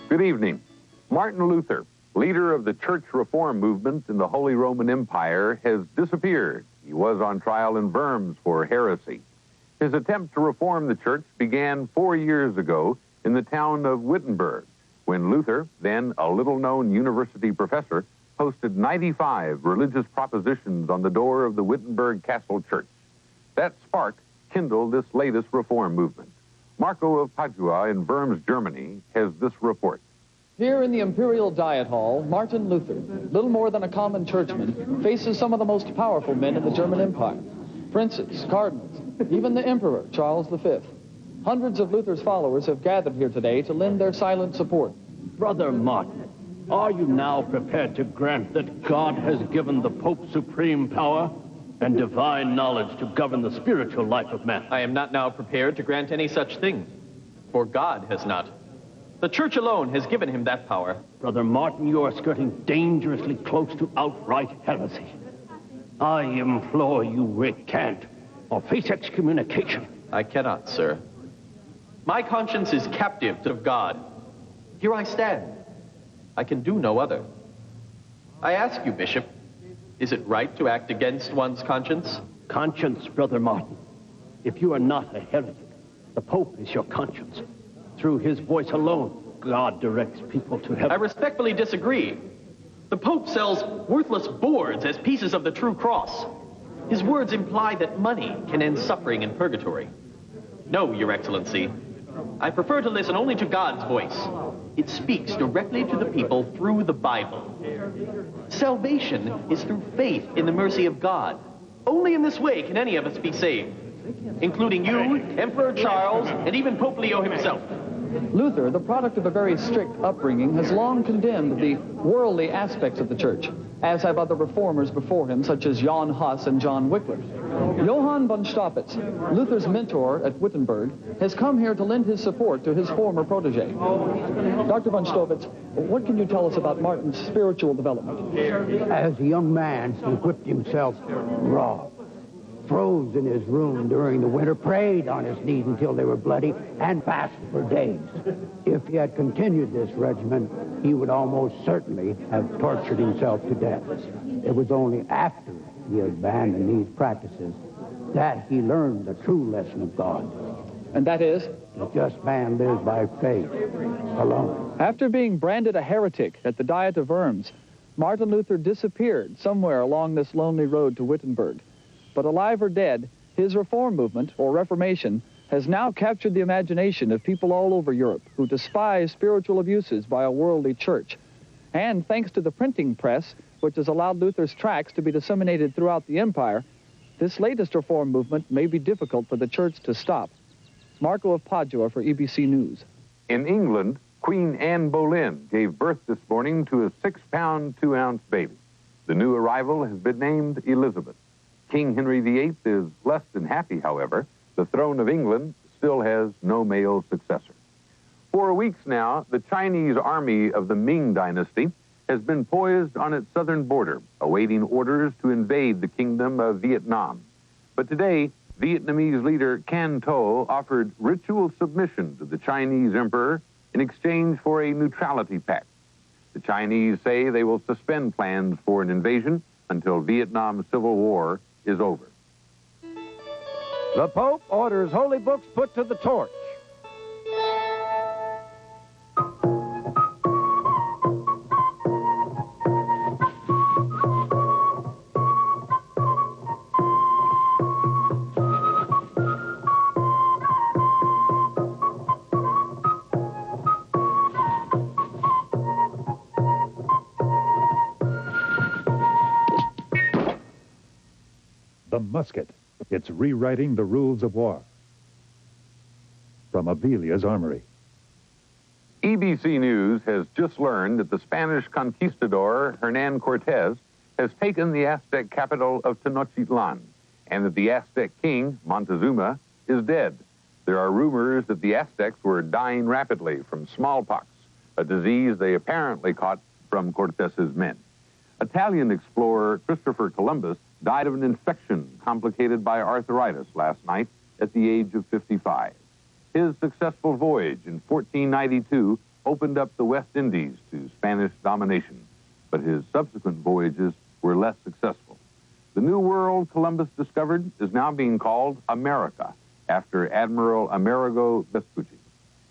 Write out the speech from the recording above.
Good evening. Martin Luther, leader of the church reform movement in the Holy Roman Empire, has disappeared. He was on trial in Worms for heresy. His attempt to reform the church began 4 years ago in the town of Wittenberg, when Luther, then a little-known university professor, posted 95 religious propositions on the door of the Wittenberg Castle Church. That spark kindled this latest reform movement. Marco of Padua in Worms, Germany, has this report. Here in the Imperial Diet Hall, Martin Luther, little more than a common churchman, faces some of the most powerful men in the German Empire. Princes, cardinals, even the Emperor, Charles V. Hundreds of Luther's followers have gathered here today to lend their silent support. Brother Martin, are you now prepared to grant that God has given the Pope supreme power and divine knowledge to govern the spiritual life of man? I am not now prepared to grant any such thing, for God has not. The Church alone has given him that power. Brother Martin, you are skirting dangerously close to outright heresy. I implore you recant or face excommunication. I cannot, sir. My conscience is captive to God. Here I stand. I can do no other. I ask you, Bishop, is it right to act against one's conscience? Conscience, Brother Martin. If you are not a heretic, the Pope is your conscience. Through his voice alone, God directs people to heaven. I respectfully disagree. The Pope sells worthless boards as pieces of the true cross. His words imply that money can end suffering in purgatory. No, Your Excellency. I prefer to listen only to God's voice. It speaks directly to the people through the Bible. Salvation is through faith in the mercy of God. Only in this way can any of us be saved, including you, Emperor Charles, and even Pope Leo himself. Luther, the product of a very strict upbringing, has long condemned the worldly aspects of the church, as have other reformers before him, such as Jan Hus and John Wycliffe. Johann von Staupitz, Luther's mentor at Wittenberg, has come here to lend his support to his former protege. Dr. von Staupitz, what can you tell us about Martin's spiritual development? As a young man, he whipped himself raw, froze in his room during the winter, prayed on his knees until they were bloody, and fasted for days. If he had continued this regimen, he would almost certainly have tortured himself to death. It was only after he abandoned these practices that he learned the true lesson of God. And that is? The just man lives by faith alone. After being branded a heretic at the Diet of Worms, Martin Luther disappeared somewhere along this lonely road to Wittenberg. But alive or dead, his reform movement, or Reformation, has now captured the imagination of people all over Europe who despise spiritual abuses by a worldly church. And thanks to the printing press, which has allowed Luther's tracts to be disseminated throughout the empire, this latest reform movement may be difficult for the church to stop. Marco of Padua for EBC News. In England, Queen Anne Boleyn gave birth this morning to a 6-pound, 2-ounce baby. The new arrival has been named Elizabeth. King Henry VIII is less than happy, however. The throne of England still has no male successor. For weeks now, the Chinese army of the Ming dynasty has been poised on its southern border, awaiting orders to invade the kingdom of Vietnam. But today, Vietnamese leader Can Tho offered ritual submission to the Chinese emperor in exchange for a neutrality pact. The Chinese say they will suspend plans for an invasion until Vietnam's civil war is over. The Pope orders holy books put to the torch. The musket. It's rewriting the rules of war. From Avelia's Armory. EBC News has just learned that the Spanish conquistador Hernan Cortez has taken the Aztec capital of Tenochtitlan, and that the Aztec king, Montezuma, is dead. There are rumors that the Aztecs were dying rapidly from smallpox, a disease they apparently caught from Cortez's men. Italian explorer Christopher Columbus died of an infection complicated by arthritis last night at the age of 55. His successful voyage in 1492 opened up the West Indies to Spanish domination, but his subsequent voyages were less successful. The new world Columbus discovered is now being called America, after Admiral Amerigo Vespucci.